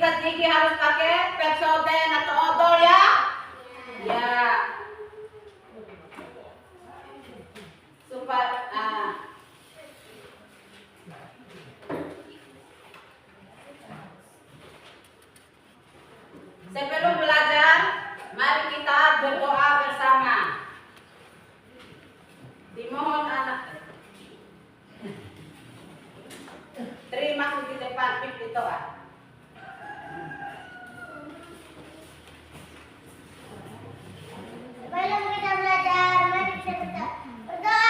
sikat gigi harus pakai Pepsodent atau odol ya. Ya. Supaya sebelum belajar, mari kita berdoa bersama. Dimohon anak. Terima kasih depan pipi doa. Sebelum kita belajar, mari kita berdoa.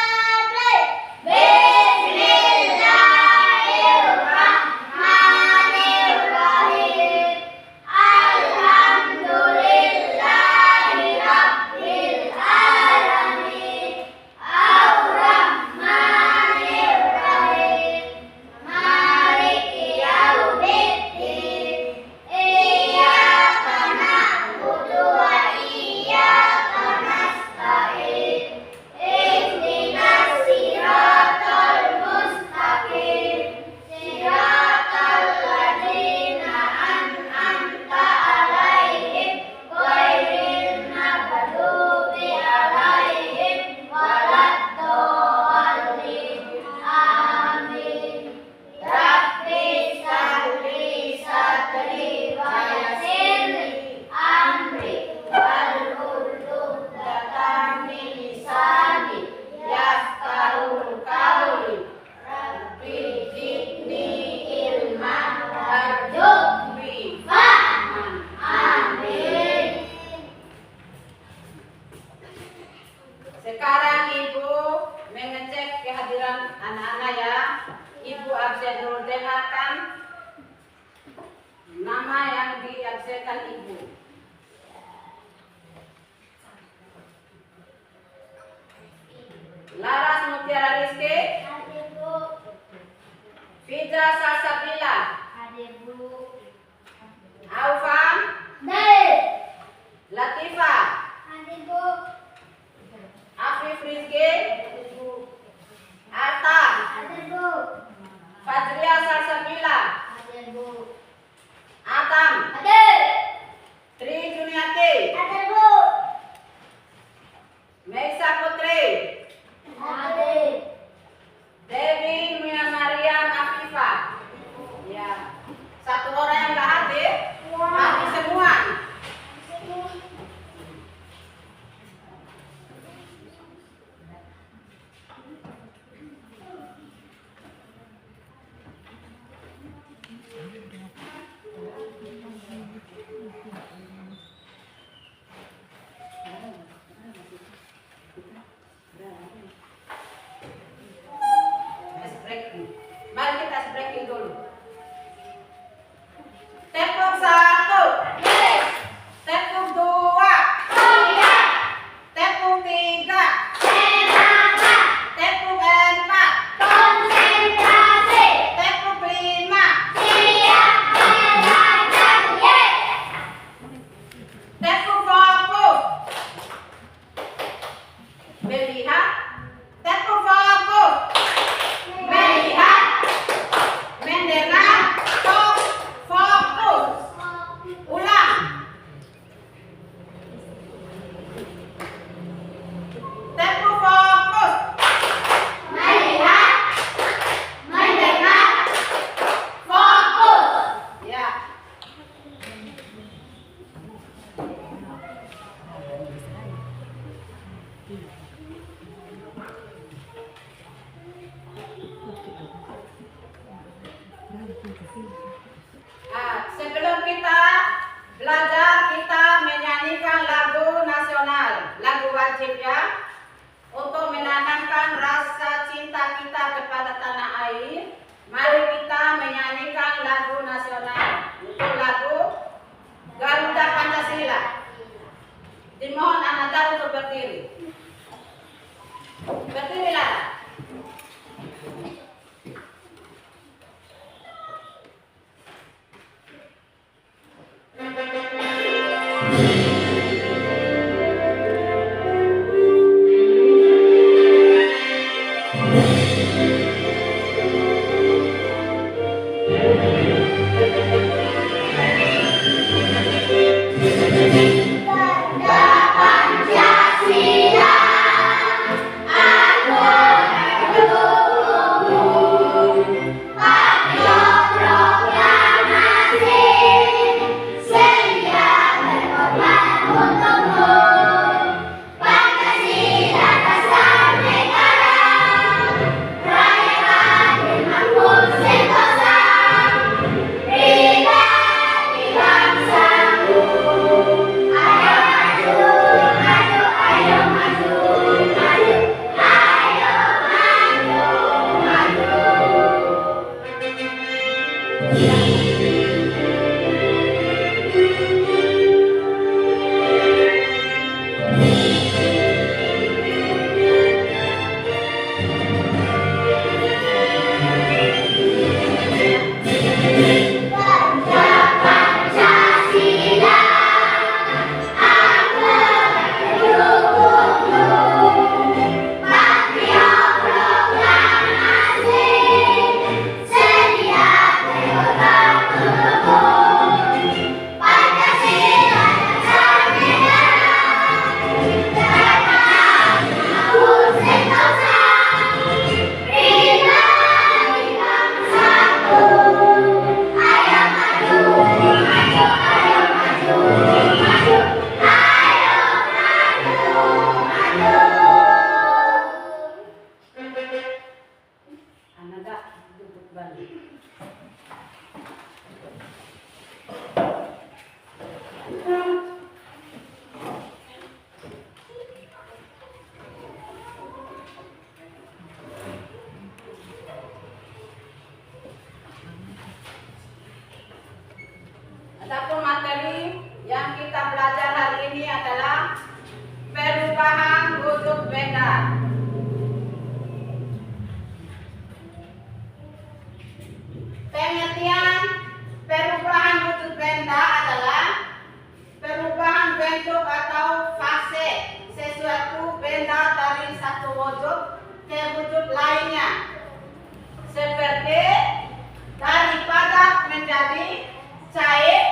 Sekarang Ibu mengecek kehadiran anak-anak ya. Ibu absen dulu, dengarkan nama yang diabsenkan Ibu. Laras Mutiara Rizky. Hadir, Bu. Fija Salsabila. Hadir, Bu. Aufan. Hadir. Latifa. Hadir, Bu. Afif Rizky. Arta. Hadir, Bu. Fajria Salsabila. Hadir, Bu. Atam. Hadir. Tri Juniati. Hadir, Bu. Meisa Putri. Hadir. Dewi Mia Mariam Afifah. Ya. ke wujud lainnya, seperti dari padat menjadi cair,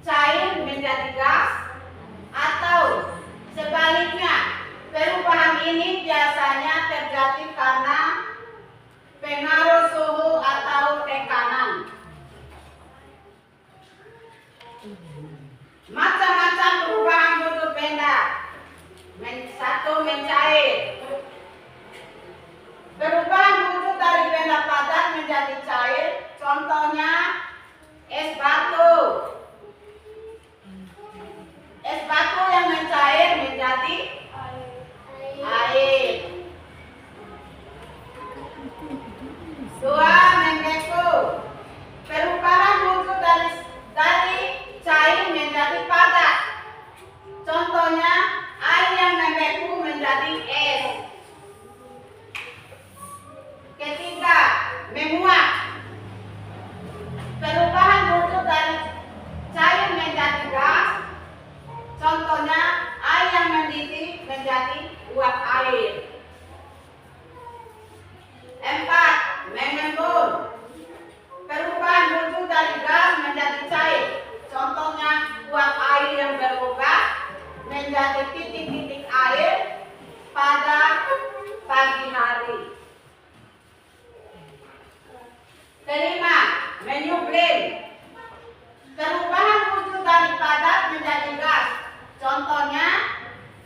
cair menjadi gas, atau sebaliknya. Perubahan ini biasanya terjadi karena pengaruh suhu atau tekanan. Macam-macam perubahan wujud benda. Satu, mencair. Perubahan wujud dari benda padat menjadi cair, contohnya es batu. Es batu yang mencair menjadi air. Dua, membeku. Perubahan wujud dari cair menjadi padat. Contohnya air yang membeku menjadi es. Ketiga, menguap. Perubahan wujud dari cair menjadi gas. Contohnya air yang mendidih menjadi uap air. Empat, mengembun. Perubahan wujud dari gas menjadi cair. Contohnya uap air yang berubah menjadi titik-titik air pada pagi hari. Kelima, menyublim. Perubahan wujud dari padat menjadi gas. Contohnya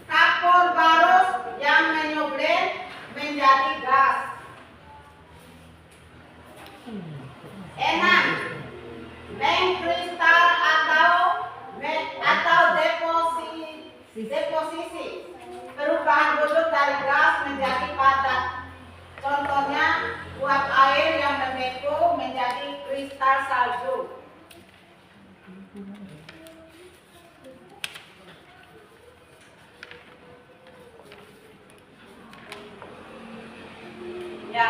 kapur barus yang menyublim menjadi gas. Enam, mengkristal atau deposisi. Perubahan wujud dari gas menjadi padat. Contohnya uap air yang membeku menjadi kristal salju. Ya,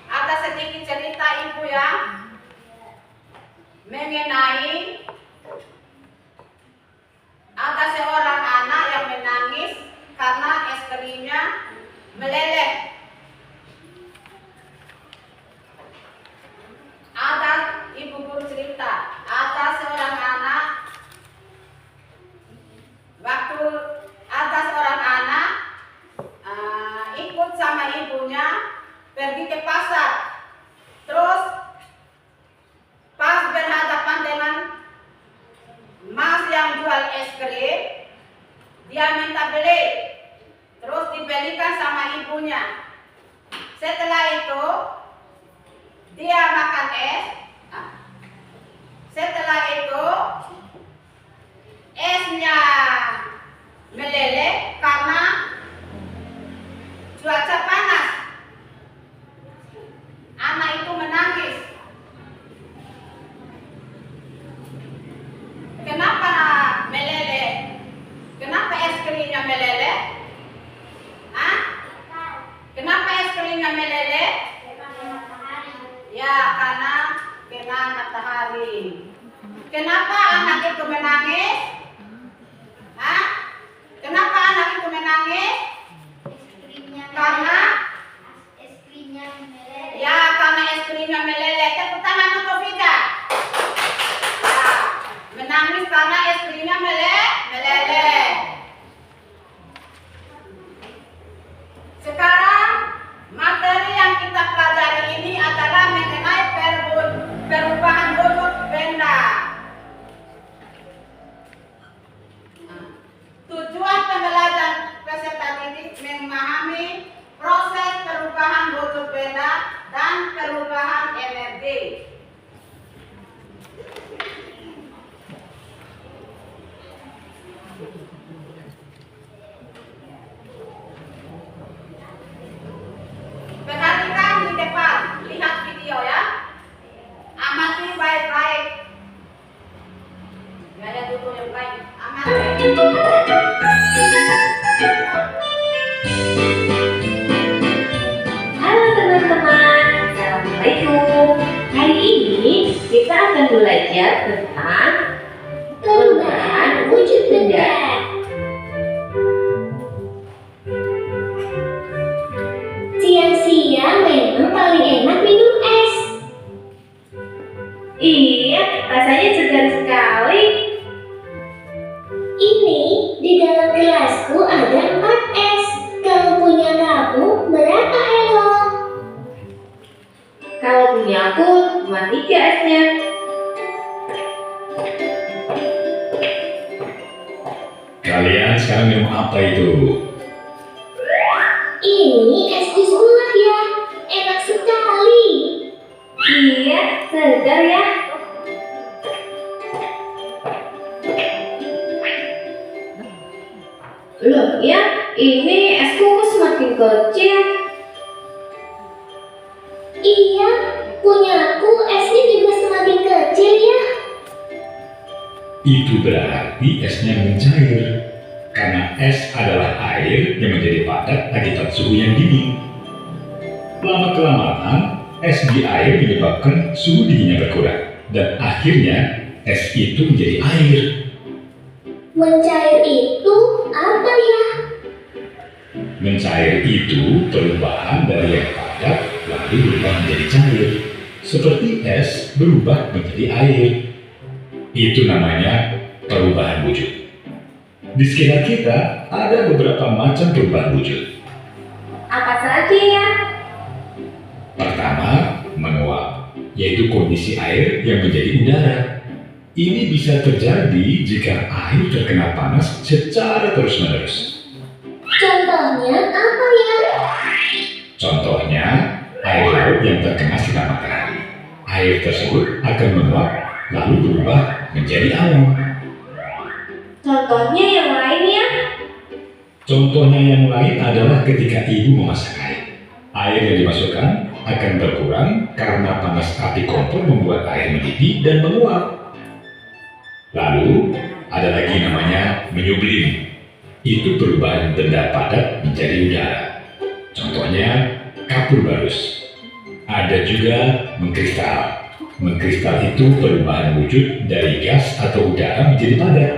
ada sedikit cerita ibu ya mengenai ada seorang anak yang menangis karena es krimnya meleleh. Ada ibu guru cerita, ada seorang anak, waktu ada seorang anak ikut sama ibunya pergi ke pasar. Terus pas berhadapan dengan mas yang jual es krim, dia minta beli. Terus dibelikan sama ibunya. Setelah itu dia makan es. Setelah itu esnya meleleh karena cuaca panas. Anak itu menangis. Kenapa meleleh? Kenapa es krimnya meleleh? Kenapa es krimnya meleleh? Ya, karena kena matahari. Kenapa anak itu menangis? Kenapa anak itu menangis? Karena es krimnya meleleh. Ya, karena es krimnya meleleh. Tepuk tangan untuk Vida. Ya, menangis karena es krimnya meleleh. Sekarang materi yang kita pelajari ini adalah mengenai perubahan wujud benda. Tujuan pembelajaran peserta didik memahami proses perubahan wujud benda dan perubahan energi. Perhatikan di depan, lihat video ya. Amati baik-baik. Gaya duduk yang baik. Amati. Halo teman-teman, Assalamualaikum. Hari ini kita akan belajar tentang perubahan wujud benda. paling enak minum es. Iya, rasanya segar sekali. Ini di dalam gelasku ada 4 es. Kalau punya kamu berapa, Elo? Kalau punya aku cuma 3 esnya. Kalian sekarang minum apa itu? Ini es jus buah ya. Enak sekali. Iya, segar ya. Loh ya, ini esku kok semakin kecil. Iya, punyaku esnya juga semakin kecil ya. Itu berarti esnya mencair. Karena es adalah air yang menjadi padat akibat suhu yang dingin. Lama-kelamaan, es di air menyebabkan suhu dinginnya berkurang. Dan akhirnya, es itu menjadi air. Mencair itu apa ya? Mencair itu perubahan dari yang padat lalu berubah menjadi cair. Seperti es berubah menjadi air. Itu namanya perubahan wujud. Di sekitar kita ada beberapa macam perubahan wujud. Apa saja ya? Pertama, menguap, yaitu kondisi air yang menjadi udara. Ini bisa terjadi jika air terkena panas secara terus-menerus. Contohnya apa ya? Contohnya, air laut yang terkena sinar matahari. Air tersebut akan menguap lalu berubah menjadi awan. Contohnya yang lain ya? Contohnya yang lain adalah ketika ibu memasak air. Air yang dimasukkan akan berkurang karena panas api kompor membuat air mendidih dan menguap. Lalu, ada lagi namanya menyublim. Itu perubahan benda padat menjadi udara. Contohnya, kapur barus. Ada juga mengkristal. Mengkristal itu perubahan wujud dari gas atau udara menjadi padat.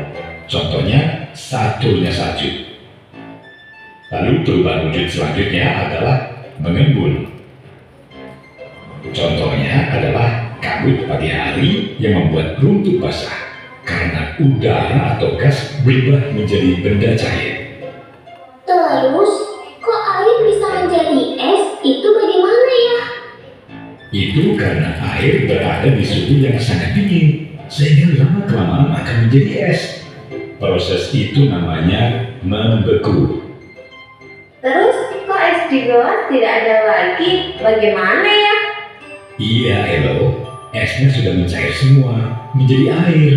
Contohnya, saturnya salju. Lalu perubahan wujud selanjutnya adalah mengembun. Contohnya adalah kabut pagi hari yang membuat rumput basah. Karena udara atau gas berubah menjadi benda cair. Terus, kok air bisa menjadi es? Itu bagaimana ya? Itu karena air berada di suhu yang sangat dingin, sehingga lama-kelamaan akan menjadi es. Proses itu namanya membeku. Terus kok es di gelas tidak ada lagi? Bagaimana ya? Iya, Elo, esnya sudah mencair semua, menjadi air.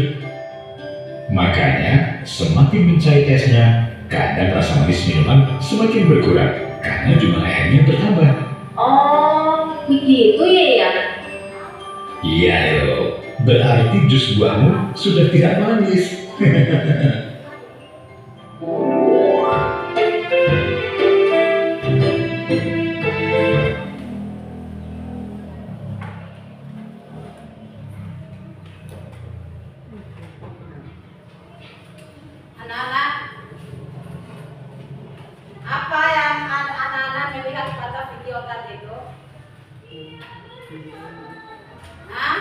Makanya, semakin mencair esnya, kadang rasa manis minuman semakin berkurang karena jumlah airnya bertambah. Oh, begitu ya? Iya, Elo, berarti jus buahmu sudah tidak manis. Anak-anak, apa yang anak-anak melihat pada video tadi itu? Hah?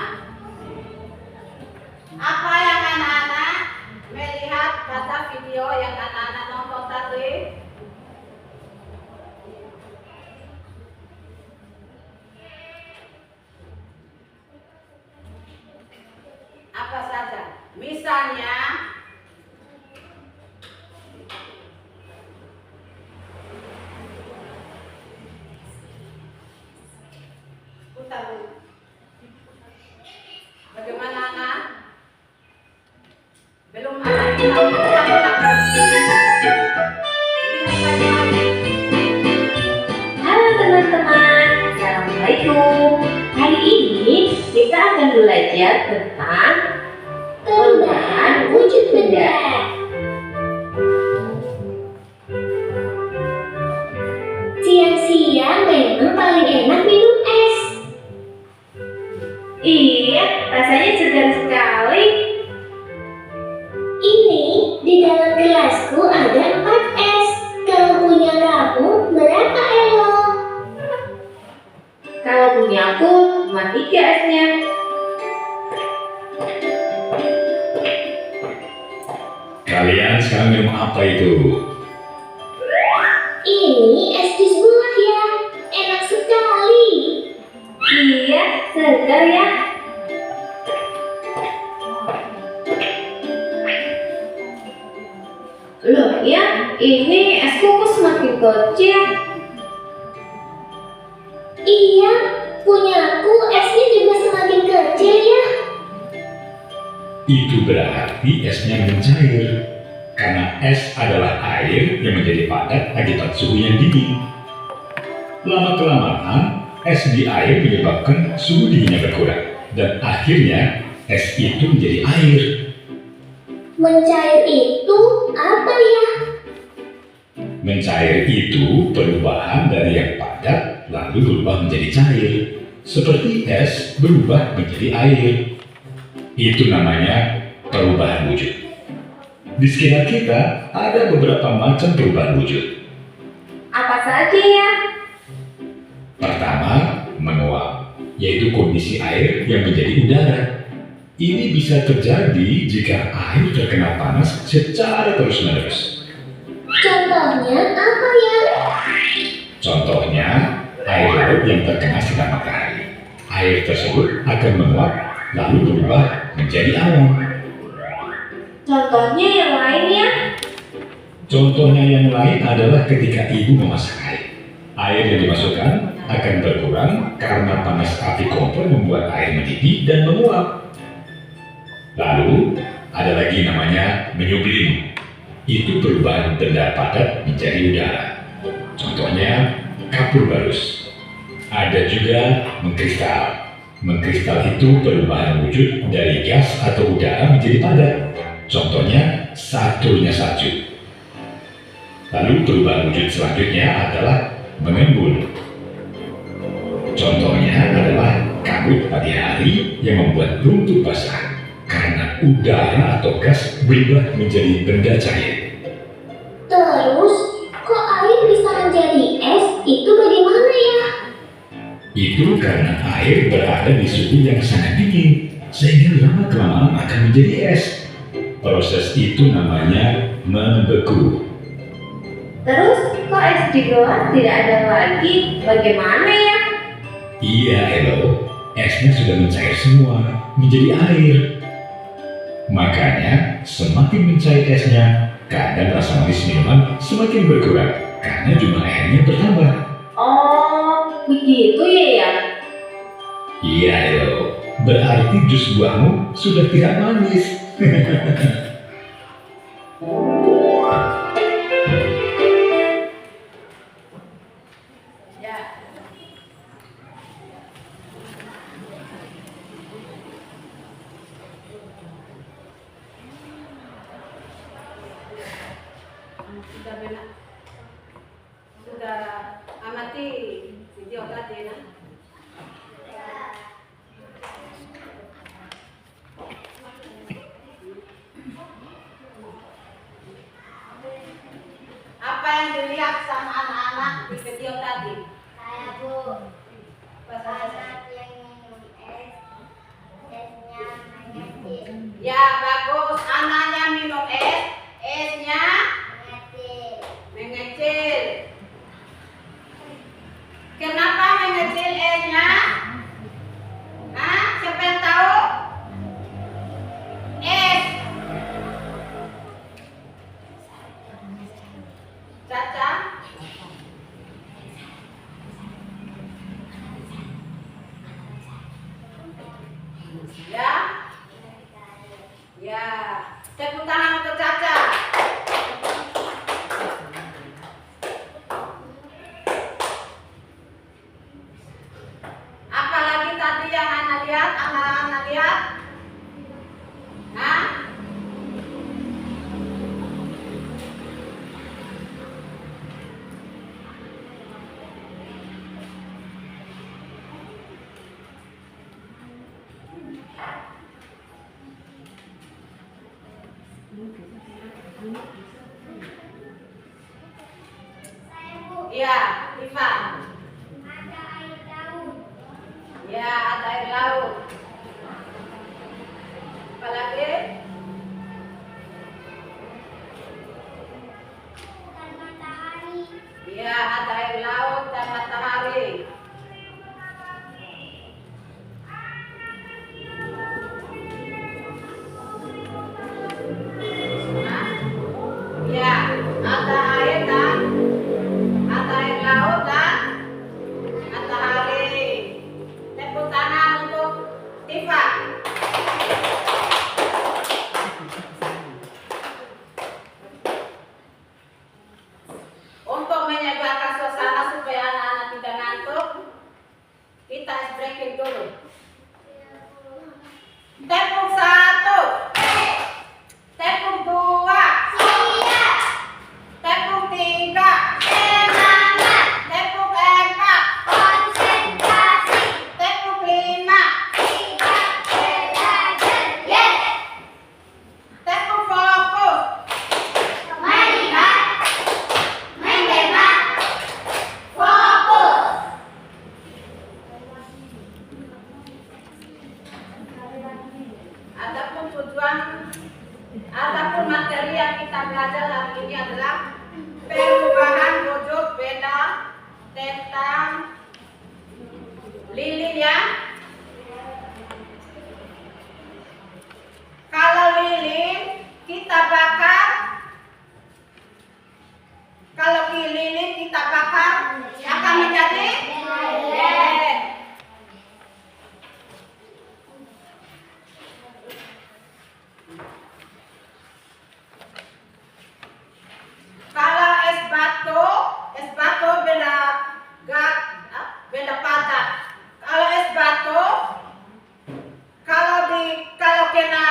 Apa yang anak-anak melihat pada video yang anak-anak nonton tadi? Apa saja? Misalnya, putar dulu. Bagaimana anak? Belum ada yang tahu. Halo teman-teman, Assalamualaikum. Hari ini kita akan belajar tentang perubahan wujud benda. Siang-siang memang paling enak minum es. Iya, rasanya segar sekali. Ini di dalam gelasku ada 4 es. Kalau punya kamu berapa, Elo? Kalau aku cuma 3 esnya. Kalian sekarang minum apa itu? Ini es jus buah ya. Enak sekali. Iya, segar ya. Loh ya, ini es kok semakin kecil. Iya, punyaku esnya juga semakin kecil ya. Itu berarti esnya mencair. Karena es adalah air yang menjadi padat akibat suhu yang dingin. Lama-kelamaan, es di air menyebabkan suhu dinginnya berkurang. Dan akhirnya, es itu menjadi air. Mencair itu apa ya? Mencair itu perubahan dari yang padat lalu berubah menjadi cair. Seperti es berubah menjadi air. Itu namanya perubahan wujud. Di sekitar kita ada beberapa macam perubahan wujud. Apa saja ya? Pertama, menguap, yaitu kondisi air yang menjadi udara. Ini bisa terjadi jika air terkena panas secara terus-menerus. Contohnya apa ya? Contohnya, air laut yang terkena sinar matahari. Air tersebut akan menguap lalu berubah menjadi awan. Contohnya yang lainnya? Contohnya yang lain adalah ketika ibu memasak air. Air yang dimasukkan akan berkurang karena panas api kompor membuat air mendidih dan menguap. Lalu, ada lagi namanya menyublim. Itu perubahan benda padat menjadi udara. Contohnya, kapur barus. Ada juga mengkristal. Mengkristal itu perubahan wujud dari gas atau udara menjadi padat. Contohnya, satunya salju. Lalu perubahan wujud selanjutnya adalah mengembun. Contohnya adalah kabut pagi hari yang membuat rumput basah karena udara atau gas berubah menjadi benda cair. Terus, kok air bisa menjadi es? Itu bagaimana ya? Itu karena air berada di suhu yang sangat dingin, sehingga lama-kelamaan akan menjadi es. Proses itu namanya membeku. Terus kok es di bawah tidak ada lagi? Bagaimana ya? Iya, Elo. Esnya sudah mencair semua, menjadi air. Makanya, semakin mencair esnya, kadang rasa manis minuman semakin berkurang karena jumlah airnya bertambah. Oh, begitu ya? Iya, Elo. Berarti jus buahmu sudah tidak manis. Sudah amati video tadi ya. Apa yang dilihat sama anak-anak di video tadi? Saya Bu, anak yang minum es, esnya mengecil. Ya bagus, anaknya minum es, esnya mengecil. Kenapa mengecil esnya? Hah? Siapa yang tahu? Es. Caca? Ya? Ya. Tepuk tangan untuk Caca. Apalagi tadi yang anak lihat, anak-anak lihat? Hah? Iya, Iva. Ada air daun. Ya. Adapun materi yang kita belajar hari ini adalah perubahan wujud benda tentang lilin ya. Kalau lilin kita bakar, akan menjadi lilin. Kalau es batu benda padat. Kalau es batu, kalau kena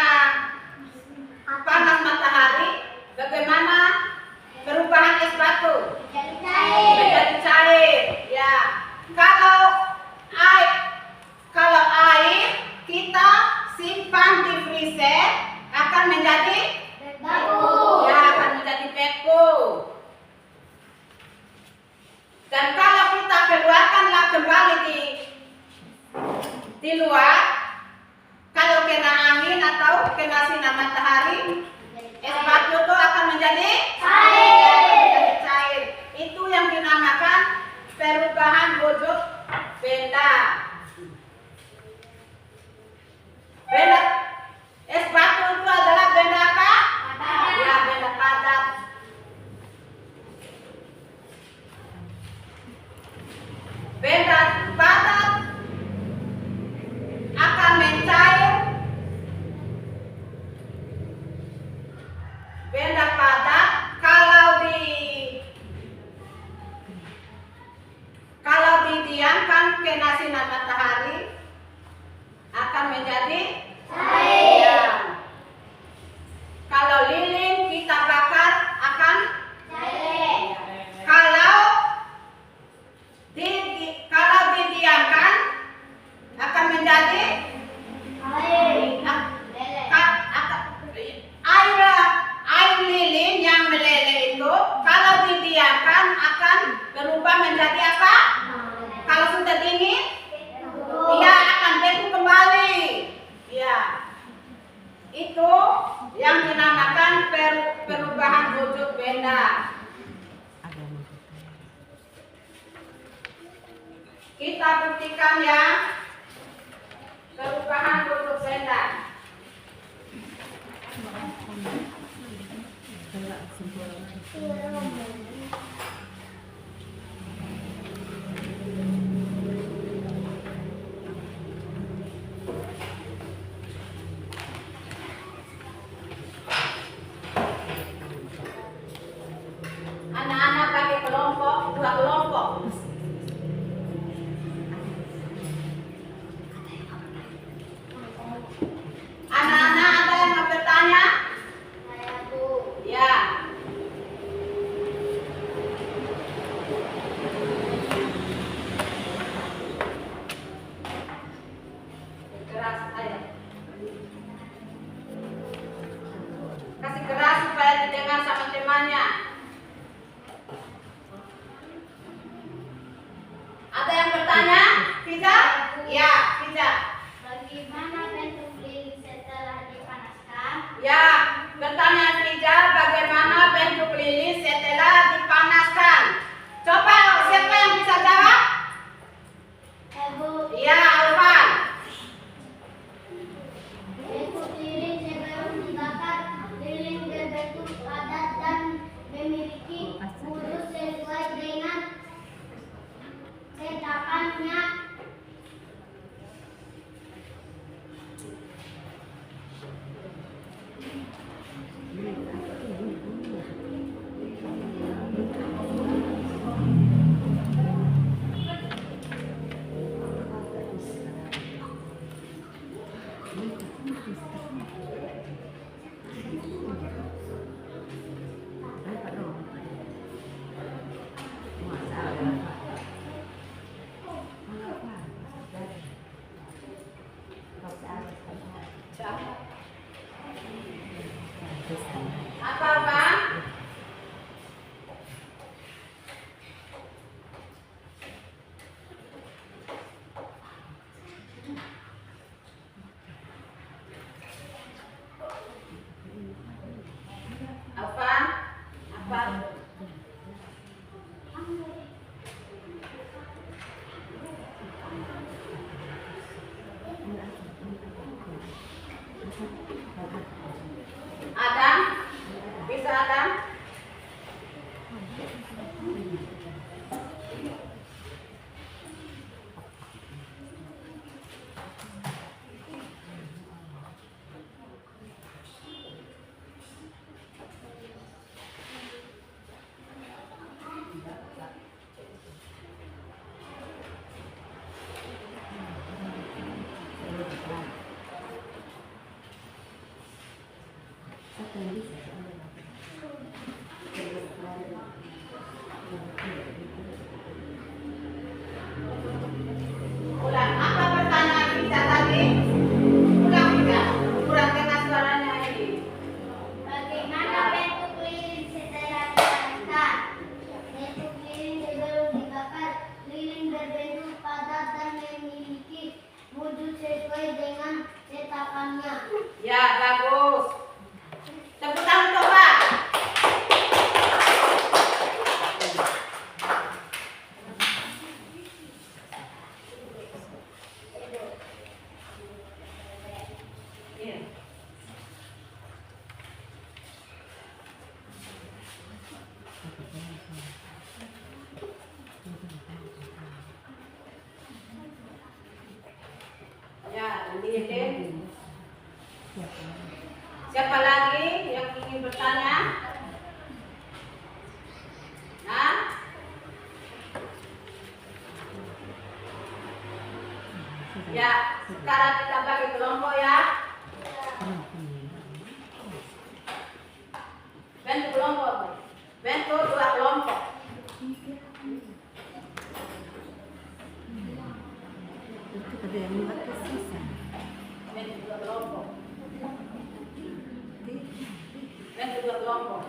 panas matahari, bagaimana perubahan es batu? Menjadi cair. Ya. Kalau air kita simpan di freezer akan menjadi ya, akan menjadi beku. Dan kalau kita keluarkanlah kembali di luar, kalau kena angin atau kena sinar matahari, es batu itu akan menjadi cair. Itu yang dinamakan perubahan wujud benda. Es batu itu adalah benda apa? Ya, benda padat. Benda padat akan mencair. Benda padat kalau didiamkan kena sinar matahari akan menjadi cair. Ya. Kalau lilin kita bakar akan cair. Kalau didiamkan akan menjadi air lilin yang meleleh itu kalau didiamkan akan berubah menjadi apa? Kalau sudah dingin, dia akan beku kembali. Ya, itu yang dinamakan perubahan wujud benda. Kita buktikan ya perubahan wujud benda. Anak-anak bagi dua kelompok. Anak-anak ada yang mau bertanya? Saya, Bu. Ya. Keras, ayo. Kasih keras supaya didengar sama temannya. Ada yang bertanya? Fiza? Ya, Fiza. Bagaimana bentuk lilin setelah dipanaskan? Ya, bertanya Fiza, bagaimana bentuk lilin setelah dipanaskan? Coba siapa yang bisa jawab? Bu, Ya, Alvan. bentuk lilin sebelum dibakar, lilin berbentuk padat dan memiliki urut sesuai dengan cetakannya. Apa, Bang? Ulang, apa pertanyaan kita tadi? Ulang juga, kurang dengar suaranya ini. Bagaimana bentuk lilin setelah dibakar? Bentuk lilin sebelum dibakar, lilin berbentuk padat dan memiliki wujud sesuai dengan cetakannya. Ya, bagus. Tepuk tangan untuk Pak. Iya. Ya, ini. Siapa lagi yang ingin bertanya? Nah? Ya, sekarang kita bagi kelompok ya. Bentuk kelompok. Bentuk 2 kelompok. Bentuk 2 kelompok. Bentuk 2 kelompok.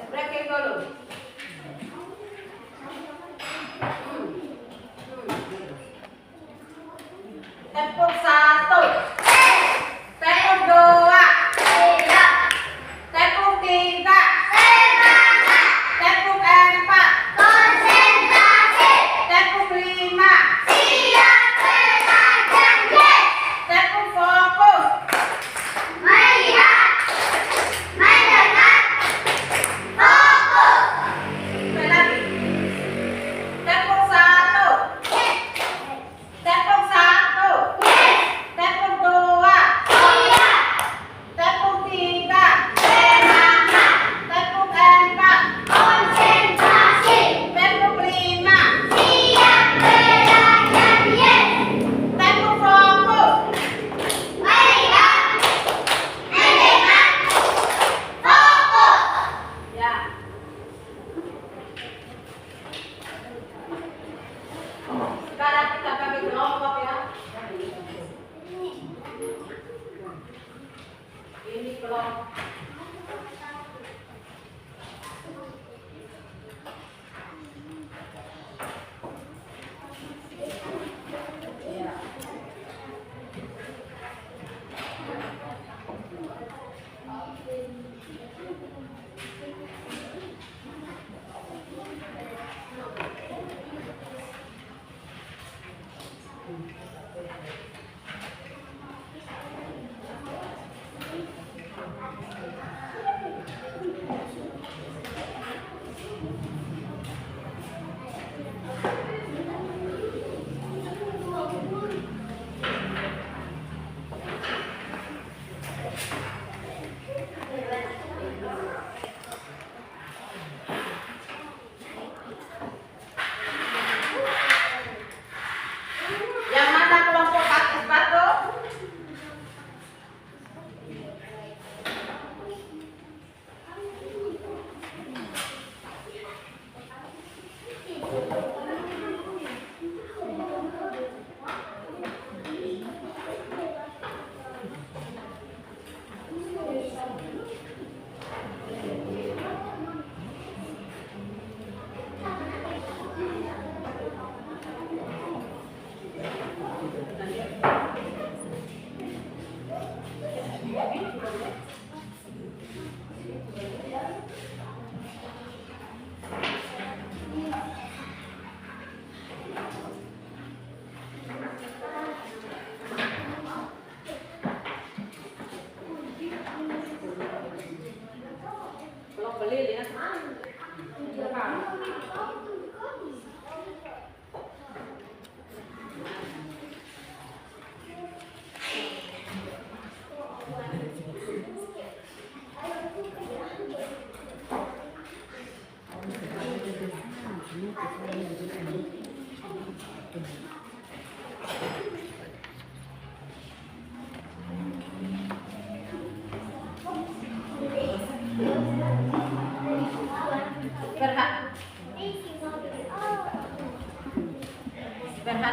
Breaking dulu. Tepuk 1. Tepuk 2. Tepuk 3. Tepuk 4. Konsentrasi. Tepuk 5. Siap belajar. Tepuk fokus. Melihat. Mendengar. Fokus. Sekali lagi. Tepuk 1. Tepuk 1. Tepuk 2. Siap. Tepuk 3. Semangat. Tepuk 4. Konsentrasi. Tepuk 5. Siap belajar. Tepuk fokus. Melihat. Mendengar. Fokus. Ya. Sekarang kita bagi kelompok ya. Ini kelompok. Ya.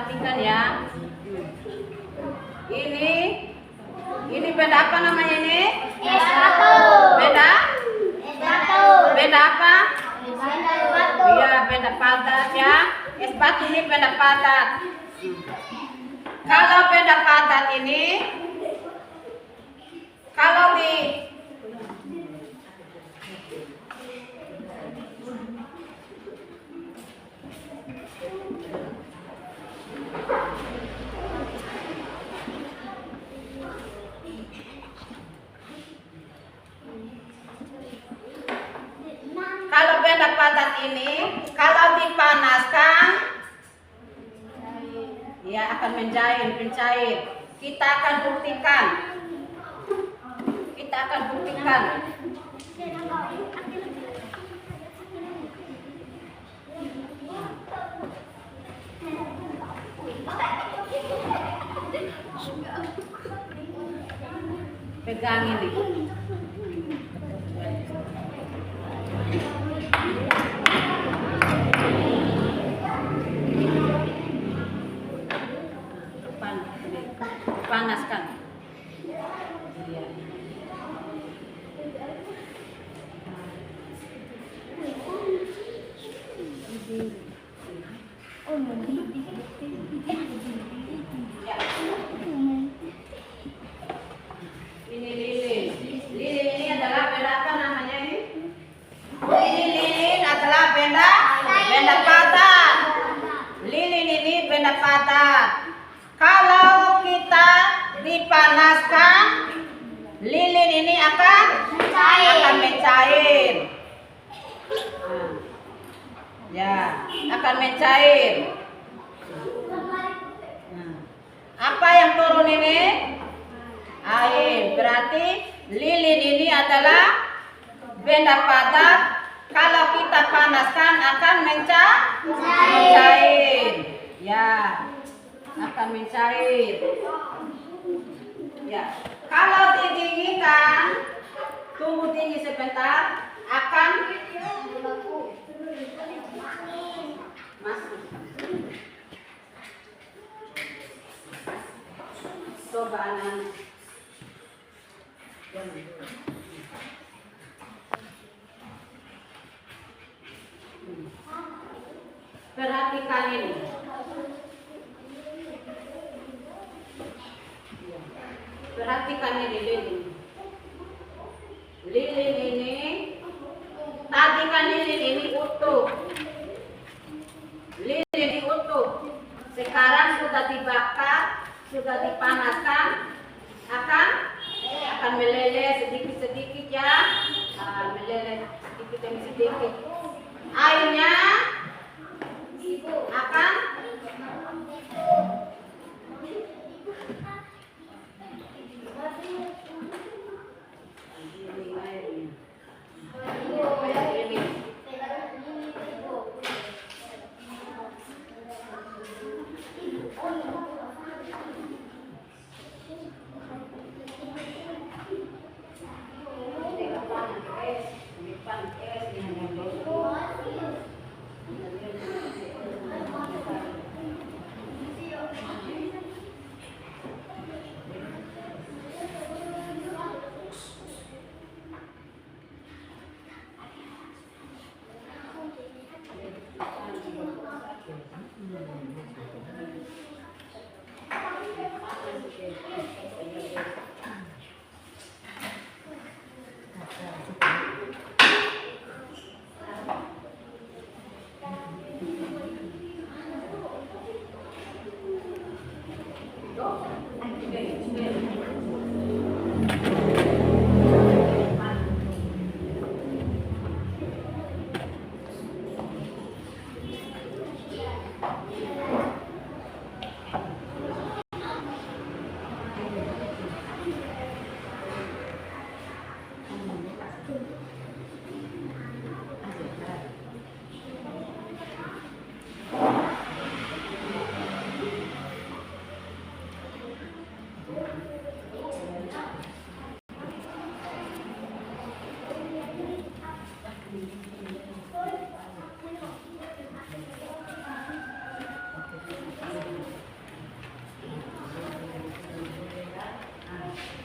perhatikan ya. Ini benda apa namanya ini? Es batu. Benda? Es batu. Benda apa? Es batu. Iya, benda padat ya. Es batu ini benda padat. Kalau benda padat ini, kalau di kalau benda padat ini, kalau dipanaskan, ya akan mencair. Kita akan buktikan. Pegang ini. Panaskan. Ini lilin. Lilin ini adalah benda apa namanya ini? Ini lilin adalah benda padat. Lilin ini benda padat. Kalau kita dipanaskan, lilin ini akan mencair. Ya, akan mencair. Apa yang turun ini? Air. Berarti lilin ini adalah benda padat. Kalau kita panaskan akan mencair. Ya, akan mencair. Ya, kalau didinginkan, tunggu dingin sebentar, akan masuk. Coba anak. Perhatikan ini. Perhatikan ini lilin. Lilin ini, tadi kan lilin ini utuh. Lilin ini utuh. Sekarang sudah dibakar, sudah dipanaskan, akan meleleh sedikit-sedikit ya. Meleleh sedikit demi sedikit. Airnya akan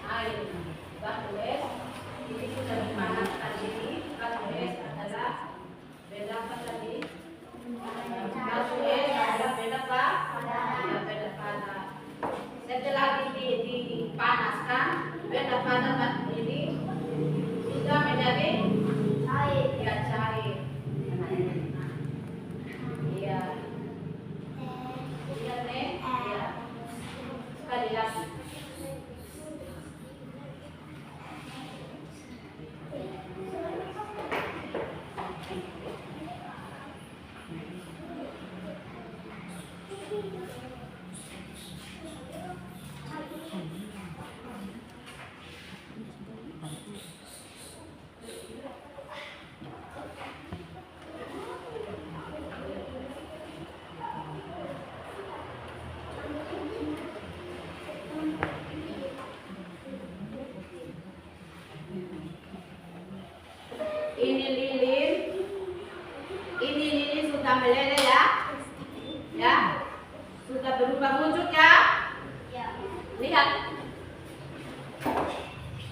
air. Kita tulis ini sudah dipanaskan ini. Kita tulis adalah beda apa tadi? Kita tulis adalah beda apa? Ya, beda panas. Setelah dipanaskan, beda panas ini sudah menjadi cair. Ya, cair. Iya. Iya, Nek. Iya. Sekali lagi. Ini lilin sudah meleleh ya, ya, sudah berubah wujud ya. Lihat,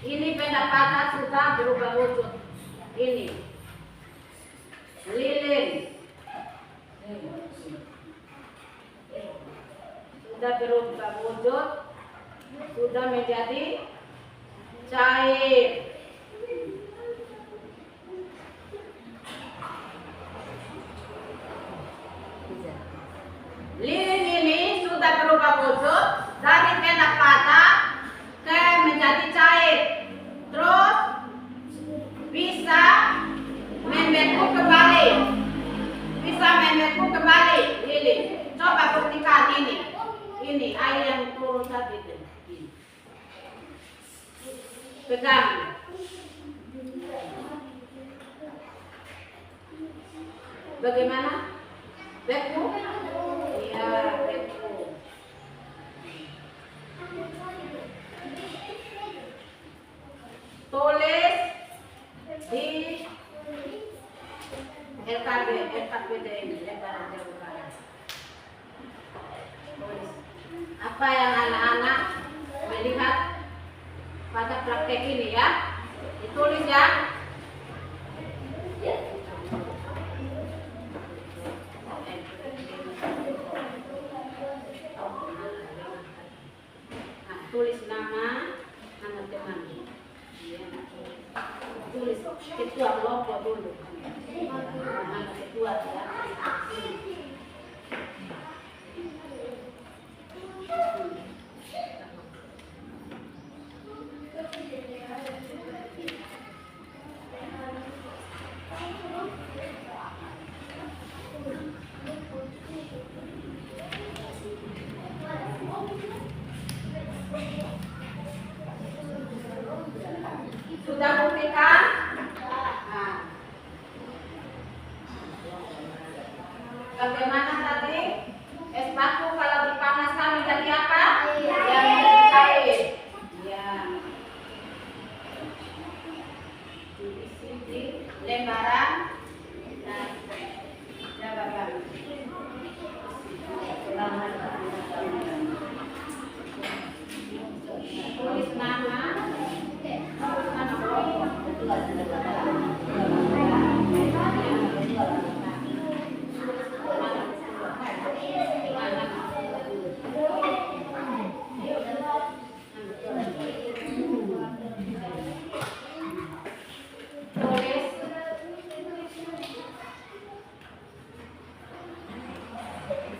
ini benda panas sudah berubah wujud. Ini lilin sudah berubah wujud, sudah menjadi cair. Lilin ini sudah berubah wujud dari benda panas ke menjadi cair, terus bisa membeku kembali, lilin. Coba buktikan ini air yang turun tadi itu. Pegang. Bagaimana? Beku? Iya, beku. Tulis di LKBD ini, lembaran jawaban. Tulis. Apa yang anak-anak melihat pada praktek ini ya? Ditulis ya. Tulis nama teman. Tulis ketua kelompok dulu. Nama ketua ya. Sudah buktikan? Nah. Bagaimana tadi? Es batu kalau dipanaskan menjadi apa? Ya, menjadi cair. Ya. Di lembaran dan jawaban. Tulis nama.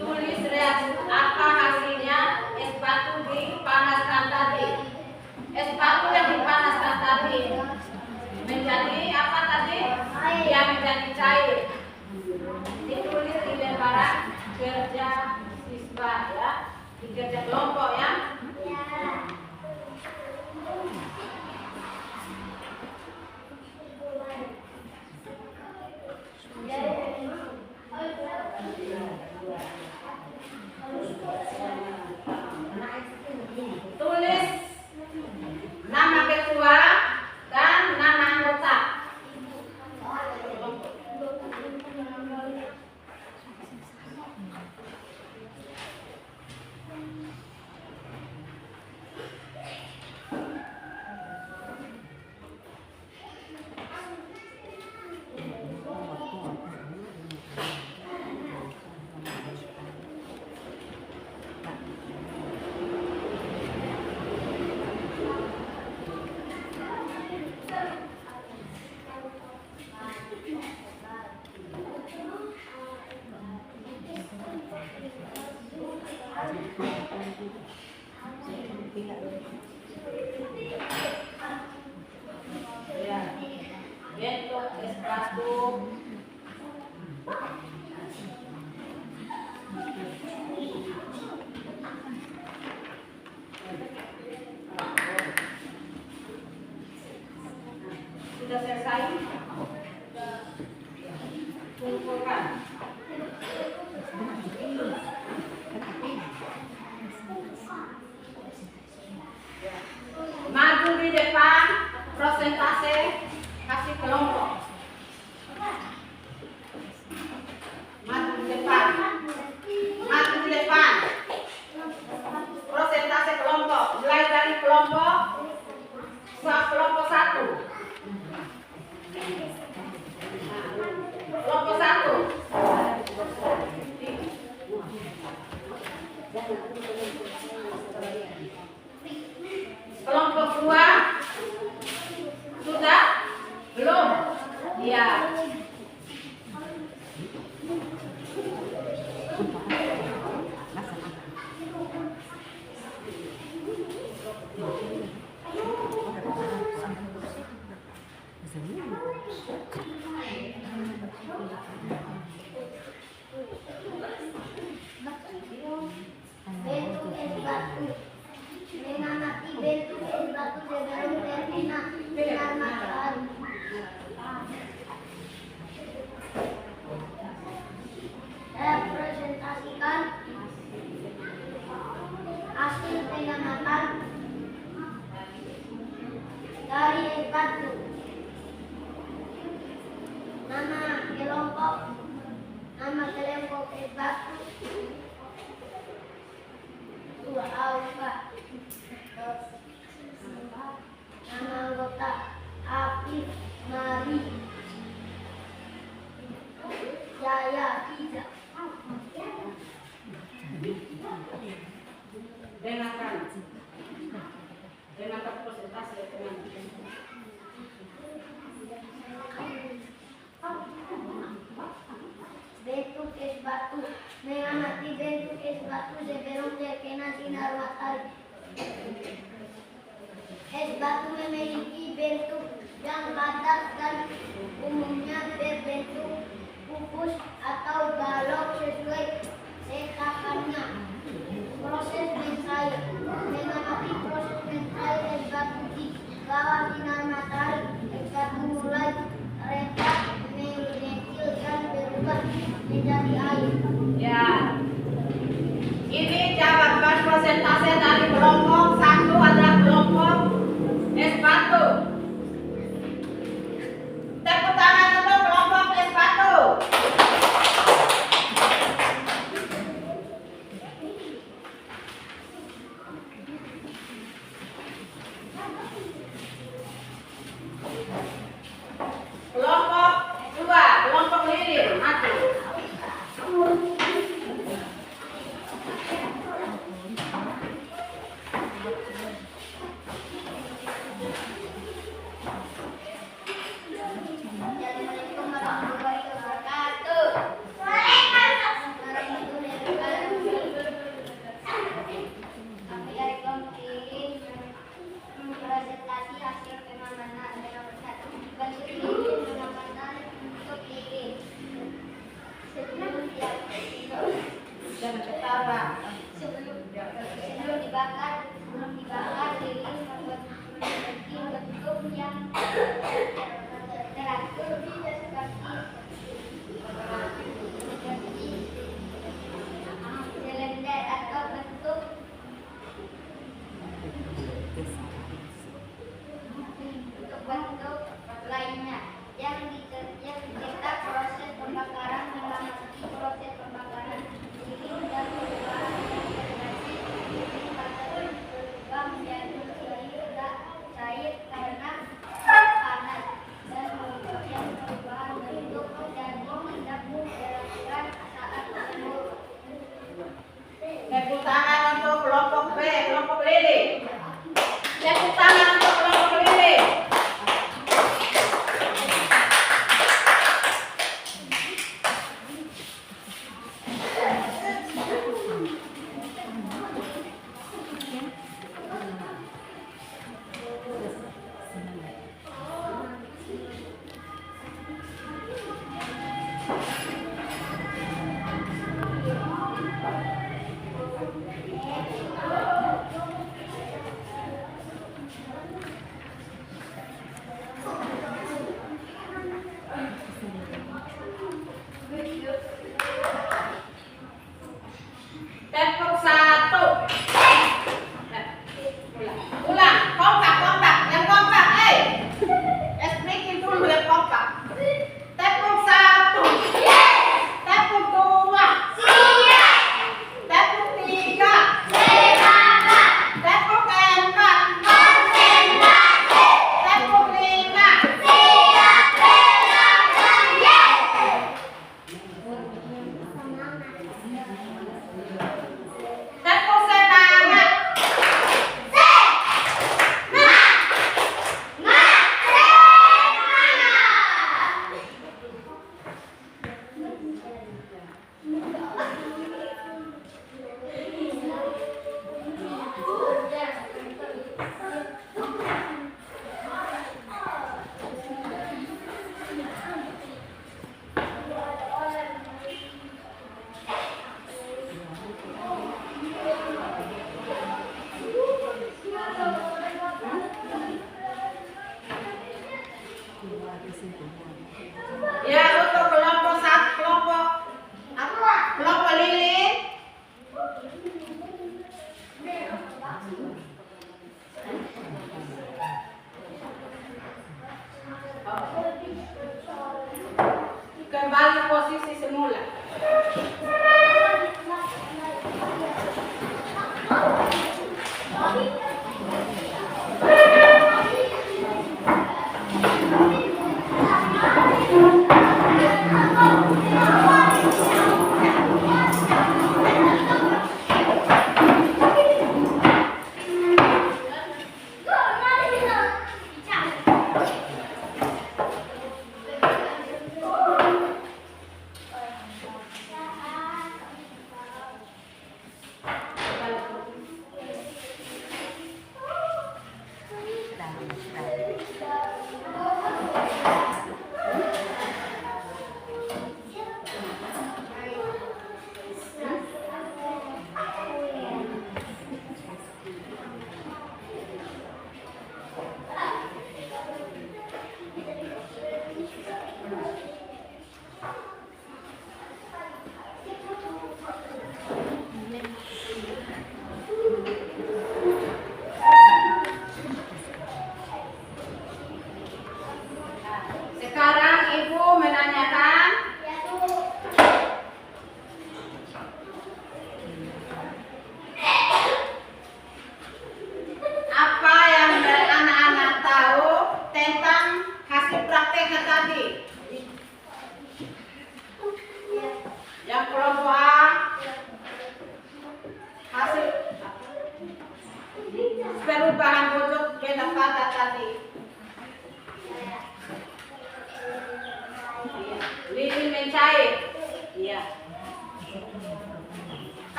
Tulis reaksi apa hasilnya es batu dipanaskan tadi. Es batu yang dipanaskan tadi menjadi Sudah selesai? Kumpulkan. Maju di depan, prosentase, kasih kelompok. Maju di depan. Maju di depan. Prosentase kelompok. Mulai dari kelompok kelompok 1. Kelompok 1. Kelompok 2 sudah? Belum? Iya. Bentuk es batu. Mengamati bentuk es batu sebelum terkena sinar matahari. Saya presentasikan hasil pengamatan dari es batu. Nama kelompok es batu. Alfa. Nama anggota Afif, Mari, Jaya, Kiza. Dengarkan presentasi teman-teman. Bentuk es batu. Mengamati bentuk es batu sebelum terkena sinar matahari. Es batu memiliki bentuk yang padat dan umumnya berbentuk kupus atau balok sesuai cetakannya. Proses mencair. Mengamati proses mencair es batu di bawah sinar matahari. Es batu mulai retak, mengecil dan berubah menjadi air. Ya. Ini jawaban persentase dari kelompok 1 adalah kelompok es batu. Tepuk tangan untuk kelompok es batu.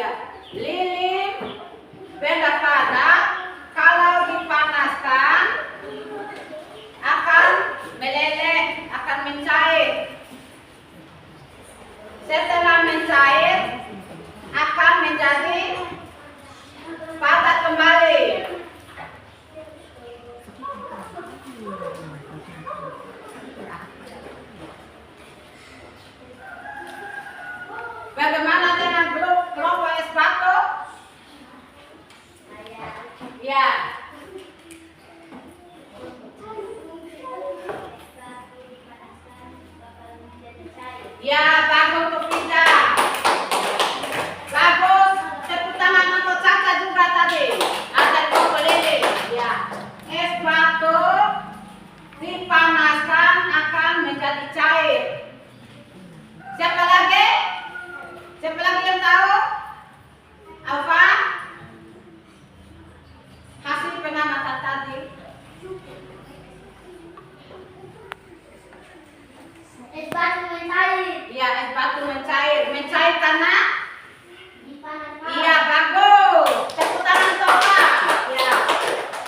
Ya. Lilin benda padat kalau dipanaskan akan meleleh, akan mencair. Setelah mencair akan menjadi padat kembali. Bagaimana dengan kelompok es batu? Ya. Ya, bagus untuk Frida. Bagus. Tepuk tangan untuk Caca juga tadi. Ada kelompok lele. Ya. Es batu dipanaskan akan menjadi cair. Siapa lagi? Siapa lagi yang tahu? Apa? Hasil pengamatan tadi. Es batu mencair. Iya, es batu mencair. Mencair karena? Dipanaskan. Iya, bagus. Tepuk tangan Toka. Ya.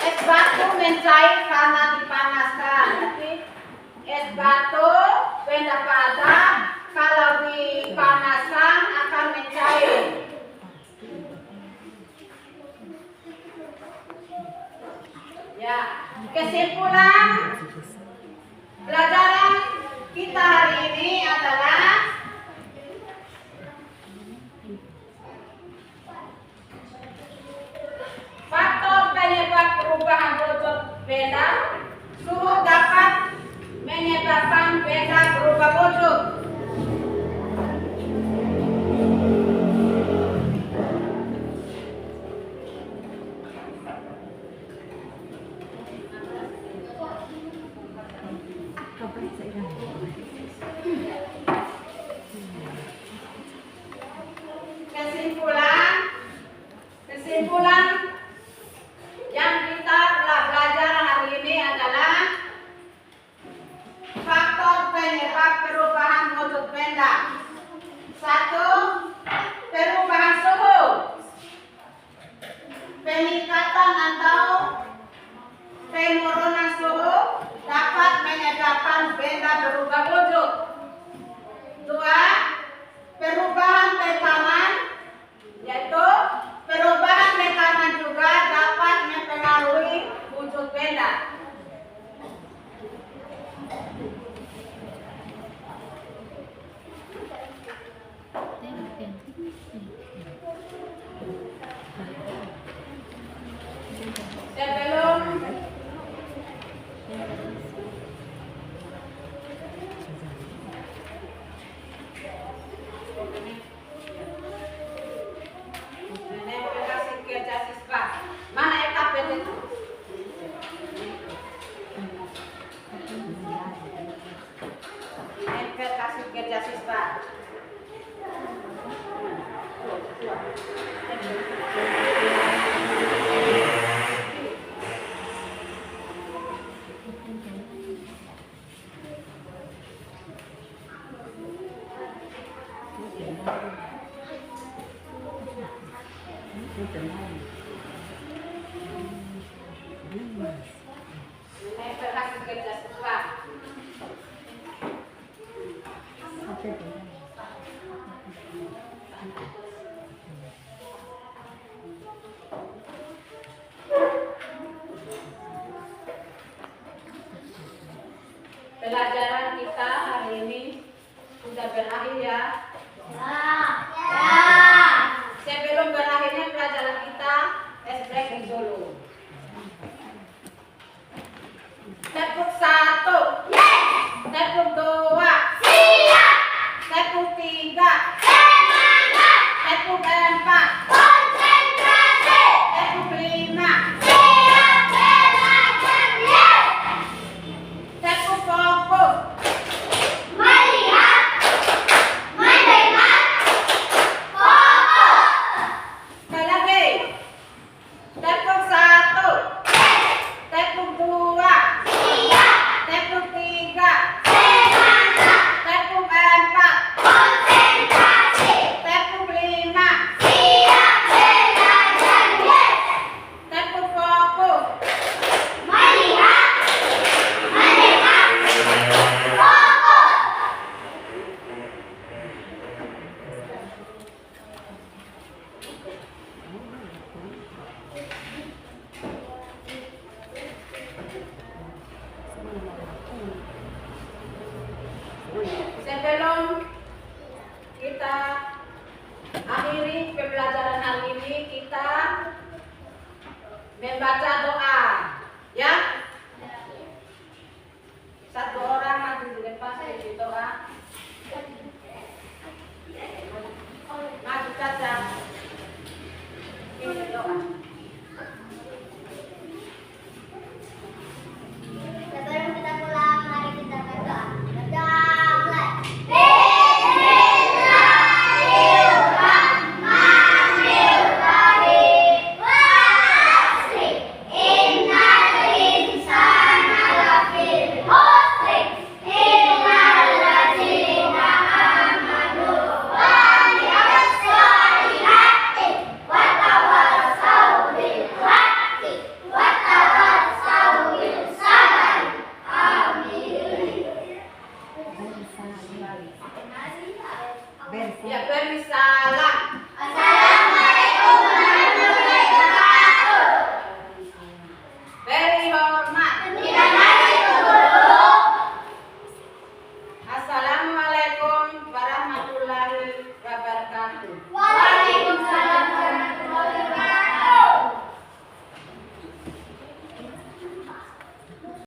Es batu mencair karena dipanaskan. Jadi es batu benda padat kalau dipanaskan akan mencair. Ya, kesimpulan pelajaran kita hari ini adalah faktor penyebab perubahan wujud benda. Suhu dapat menyebabkan benda berubah wujud. Kesimpulan yang kita telah belajar hari ini adalah faktor penyebab perubahan wujud benda. 1. Perubahan suhu. Peningkatan atau penurunan suhu dapat menyebabkan benda berubah wujud. 2. Perubahan tekanan, yaitu perubahan tekanan juga dapat mempengaruhi wujud benda. Sebelum kasih kerja siswa, mana EKPT itu? Kasih kerja siswa. Kasih kerja siswa. Pelajaran kita hari ini sudah berakhir ya. Sebelum berakhirnya pelajaran kita, let's break dulu. Tepuk 1. Tepuk 2. Tepuk 3. Tepuk 4. Tepuk 5. Tepuk fokus. membaca doa. Ya. Satu orang nanti dilepas ke doa. Maju saja. Ini doa. Sebelum kita pulang, mari kita berdoa. Ya, bersalah.